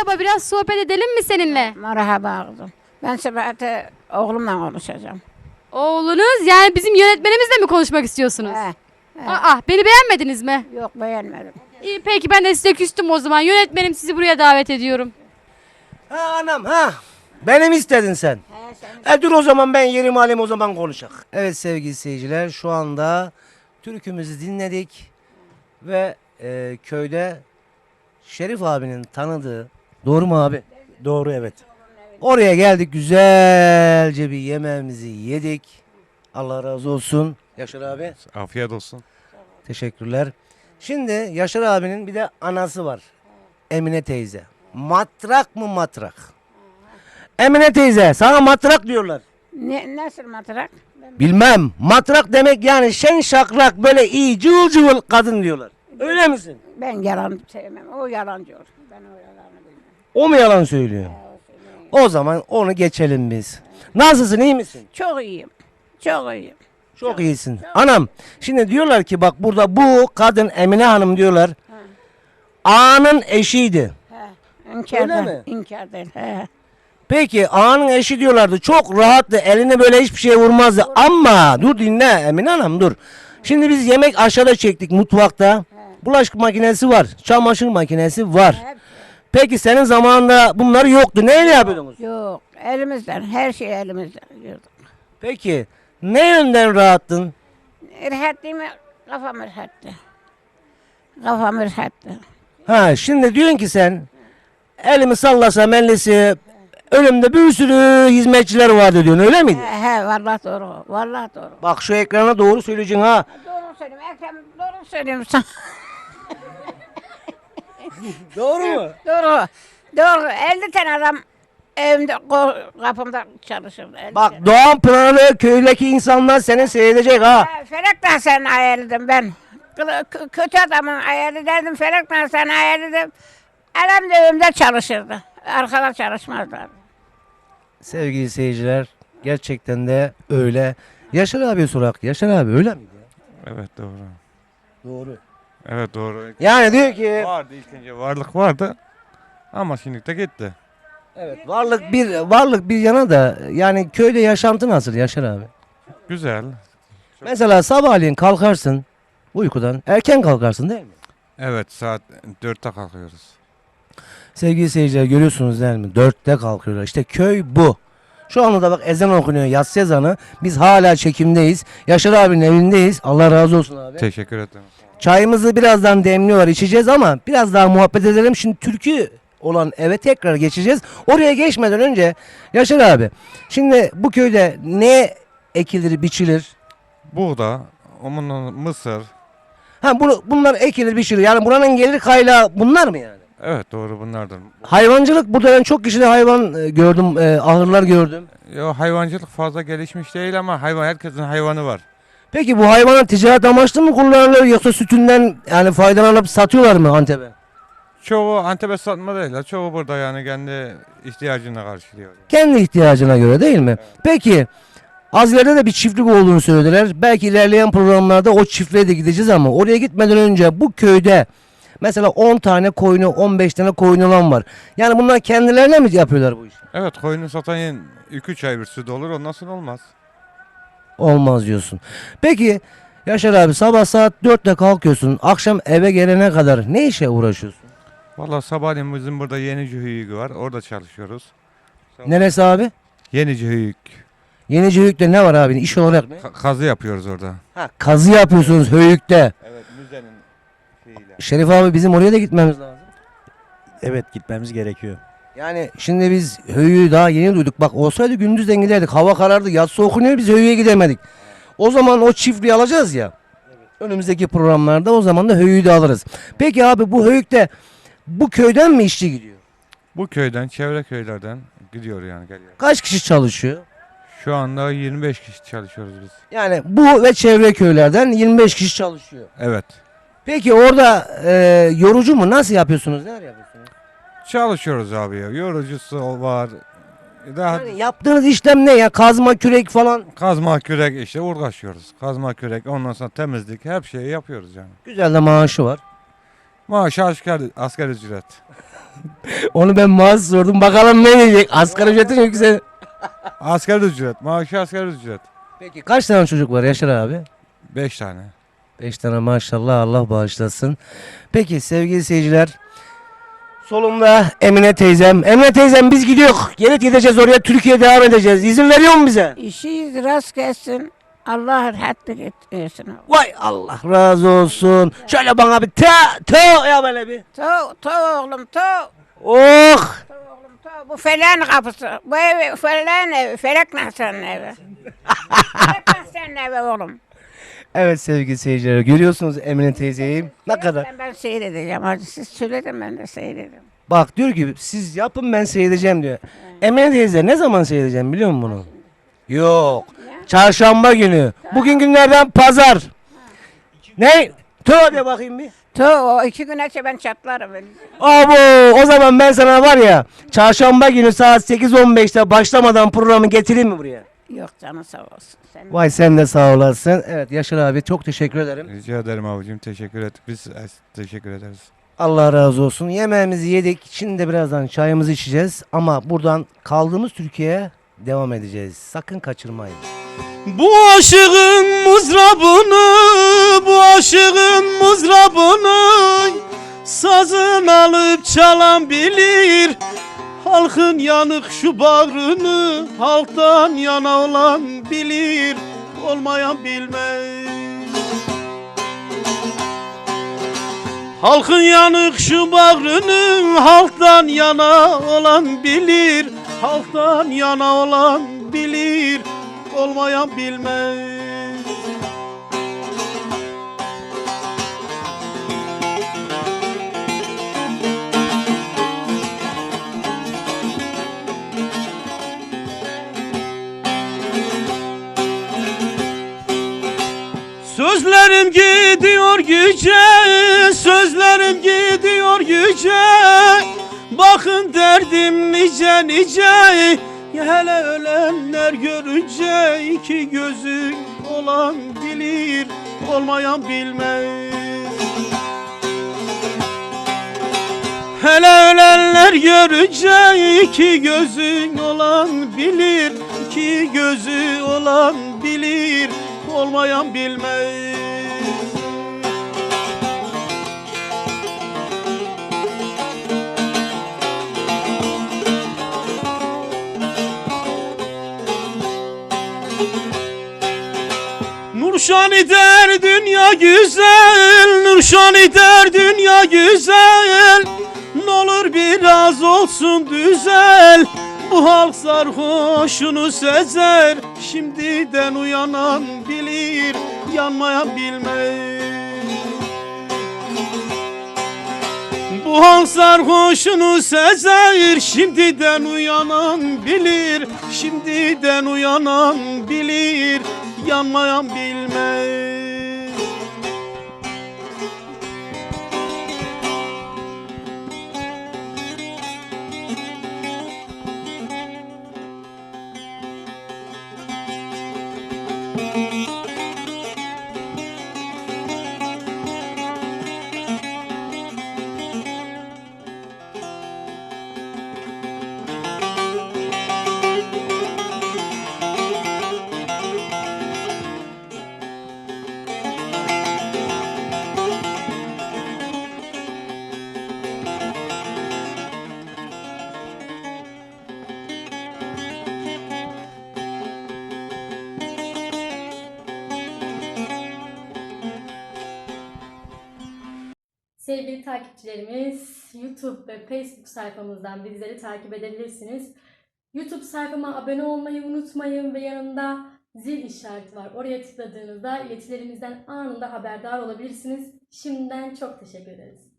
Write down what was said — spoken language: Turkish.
merhaba, biraz sohbet edelim mi seninle? Merhaba kızım. Ben Sebahat'e oğlumla konuşacağım. Oğlunuz, yani bizim yönetmenimizle mi konuşmak istiyorsunuz? He, Aa, beni beğenmediniz mi? yok beğenmedim. İyi, peki ben de size küstüm o zaman. Yönetmenim, sizi buraya davet ediyorum. Ha anam ha. Benim istedin sen. Dur o zaman ben yerimi alayım o zaman konuşak. Evet sevgili seyirciler şu anda türkümüzü dinledik. Ve köyde Şerif abinin tanıdığı. Doğru mu abi? Doğru evet. Oraya geldik güzelce bir yemeğimizi yedik. Allah razı olsun. Yaşar abi. Afiyet olsun. Teşekkürler. Şimdi Yaşar abinin bir de anası var. Emine teyze. Matrak mı matrak? Emine teyze sana matrak diyorlar. Nasıl matrak? Bilmem. Matrak demek yani şen şakrak böyle iyi cıvıl cıvıl kadın diyorlar. Öyle misin? Ben yalan sevmem. O yalancı olur. Ben o yalanı bilmem. O mu yalan söylüyor? O zaman onu geçelim biz. Nasılsın iyi misin? Çok iyiyim. Çok iyiyim. Çok iyisin. Anam şimdi diyorlar ki bak burada bu kadın Emine Hanım diyorlar. Ağanın eşiydi. İnkar mi? değil. İnkar değil. He. Peki ağanın eşi diyorlardı. Çok rahattı. Eline böyle hiçbir şey vurmazdı. Ama dur dinle Emine Hanım dur. Şimdi biz yemek aşağıda çektik mutfakta. Bulaşık makinesi var. Çamaşır makinesi var. Peki senin zamanında bunlar yoktu. Neyle yapıyordunuz? Yok. Elimizden. Her şey elimizden. Yiyorduk. Peki ne yönden rahattın? Rahat değil mi? Kafam rahattı. Kafam rahattı. Ha şimdi diyorsun ki sen elimi sallasam ellisi önümde bir sürü hizmetçiler vardı diyorsun öyle miydi? He, vallahi doğru. Vallahi doğru. Bak şu ekrana doğru söyleyeceksin ha. Doğru söylüyorum. Ekrem doğru söylüyorum sana. Doğru mu? Doğru. Doğru. 50 tane adam evimde kapımda çalışır. 50 Bak tane. Doğan Pınarı köydeki insanlar seni seyredecek ha. Felekten sen ayarladım ben. Kötü adamın ayarı derdim. Felekten sen ayarladım. Adam da evimde çalışırdı. Arkada çalışmazlar. Sevgili seyirciler gerçekten de öyle. Yaşar abi sorak. Yaşar abi öyle miydi? Evet doğru. Doğru. Evet doğru. Yani diyor ki Vardı ilk önce varlık vardı ama şimdi de gitti. evet varlık bir yana da yani köyde yaşantı nasıl Yaşar abi? Güzel. Mesela sabahleyin kalkarsın uykudan erken kalkarsın değil mi? Evet saat 4'te kalkıyoruz. Sevgili seyirciler görüyorsunuz değil mi? 4'te kalkıyorlar. İşte köy bu. Şu anda da bak ezan okunuyor yatsı ezanı. Biz hala çekimdeyiz. Yaşar abinin evindeyiz. Allah razı olsun abi. Teşekkür ederim. Çayımızı birazdan demliyorlar içeceğiz ama biraz daha muhabbet edelim. Şimdi türkü olan eve tekrar geçeceğiz. Oraya geçmeden önce Yaşar abi. Şimdi bu köyde ne ekilir biçilir? Buğda, onun mısır. Ha bunlar ekilir biçilir. Yani buranın gelir kaynağı bunlar mı yani? Evet doğru bunlardan. Hayvancılık burada ben çok kişide hayvan gördüm, ahırlar gördüm. Yo, hayvancılık fazla gelişmiş değil ama herkesin hayvanı var. Peki bu hayvanın ticaret amaçlı mı kullanılıyor yoksa sütünden yani faydalanıp satıyorlar mı Antep'e? Çoğu Antep'e satma değil. Çoğu burada yani kendi ihtiyacına karşılıyor. Kendi ihtiyacına göre değil mi? Peki az ileride de bir çiftlik olduğunu söylediler. Belki ilerleyen programlarda o çiftliğe de gideceğiz ama oraya gitmeden önce bu köyde mesela 10 tane koyunu 15 tane koyun olan var. Yani bunlar kendilerine mi yapıyorlar bu işi? Evet koyunu satan 2-3 ay bir süt olur ondan sonra olmaz. Olmaz diyorsun. Peki Yaşar abi sabah saat 4'te kalkıyorsun. Akşam eve gelene kadar ne işe uğraşıyorsun? Valla sabahleyin bizim burada Yenici Hüyük var. Orada çalışıyoruz. Neresi abi? Yenici Hüyük. Yenice Höyük'te ne var abi? İş olarak mı? Kazı yapıyoruz orada. Ha, kazı yapıyorsunuz Höyük'te. Evet müzenin şeyiyle. Şerif abi bizim oraya da gitmemiz lazım. Evet gitmemiz gerekiyor. Yani şimdi biz Höyük'ü daha yeni duyduk. Bak olsaydı gündüzden giderdik. Hava karardı. Yatsı okunuyor biz Höyük'e gidemedik. O zaman o çiftliği alacağız ya. Önümüzdeki programlarda o zaman da Höyük'ü de alırız. Peki abi bu Höyük'te bu köyden mi işçi gidiyor? Bu köyden, çevre köylerden gidiyor yani geliyor. Kaç kişi çalışıyor? Şu anda 25 kişi çalışıyoruz biz. Yani bu ve çevre köylerden 25 kişi çalışıyor. Evet. Peki orada yorucu mu? Nasıl yapıyorsunuz? Neler yapıyorsunuz? Çalışıyoruz abi ya. Yorucusu var. Daha Yani yaptığınız işlem ne ya? Kazma, kürek falan. kazma kürek işte uğraşıyoruz. Kazma kürek ondan sonra temizlik hep şeyi yapıyoruz yani. Güzel de maaşı var. Maaşı asker ücret. Onu ben maaş sordum. Bakalım ne diyecek? Asgari ücretin yüksek. Asgari ücret. Maaşı asgari ücret. Peki kaç tane çocuk var Yaşar abi? 5 tane. 5 tane maşallah, Allah bağışlasın. Peki sevgili seyirciler. Solumda Emine teyzem. Emine teyzem biz gidiyoruz. Geri gideceğiz oraya, Türkiye'ye devam edeceğiz. İzin veriyor mu bize? İşiniz rast gelsin. Allah rahatlık etsin. Vay Allah razı olsun. Şöyle bana bir ya böyle bir. To oğlum to. Oh. To oğlum to. Bu feleğin kapısı. Bu ev feleğin evi. Felek Nahsan'ın evi. Felek Nahsan'ın evi oğlum. Evet sevgili seyirciler, görüyorsunuz Emine teyzeyi. Ne kadar. Ben seyredeceğim. Hadi siz söyledin ben de seyredeceğim. Bak diyor ki siz yapın ben seyredeceğim diyor. Emine teyze ne zaman seyredeceğim biliyor musun bunu? Yok. Çarşamba günü. Bugün günlerden pazar. Ne? De bakayım bir. To o 2 gün önce ben çatlarım. Abo o zaman ben sana var ya çarşamba günü saat 8:15'te başlamadan programı getireyim mi buraya? Yok canı sağ olsun. Sen Vay sen de sağ olasın. Evet Yaşar abi çok teşekkür ederim. Rica ederim abicim. Teşekkür ettik. Biz teşekkür ederiz. Allah razı olsun. Yemeğimizi yedik. Şimdi de birazdan çayımızı içeceğiz. Ama buradan kaldığımız Türkiye'ye devam edeceğiz. Sakın kaçırmayın. Bu aşığın mızrabını, bu aşığın mızrabını sazın alıp çalan bilir. Halkın yanık şu bağrını halktan yana olan bilir, olmayan bilmez. Halkın yanık şu bağrını halktan yana olan bilir, halktan yana olan bilir, olmayan bilmez. Sözlerim gidiyor güce, sözlerim gidiyor güce. Bakın derdim nice nice, hele ölenler görünce iki gözü olan bilir, olmayan bilmez. Hele ölenler görünce iki gözü olan bilir, iki gözü olan bilir, olmayan bilmez. Nurşani der dünya güzel, Nurşani der dünya güzel. N'olur biraz olsun düzel. Bu halk sarhoşunu sezer, şimdiden uyanan bilir, yanmayan bilmez. Bu halk sarhoşunu sezer, şimdiden uyanan bilir, şimdiden uyanan bilir, yanmayan bilmez. Sevgili takipçilerimiz, YouTube ve Facebook sayfamızdan bizleri takip edebilirsiniz. YouTube sayfama abone olmayı unutmayın ve yanında zil işareti var. Oraya tıkladığınızda iletilerimizden anında haberdar olabilirsiniz. Şimdiden çok teşekkür ederiz.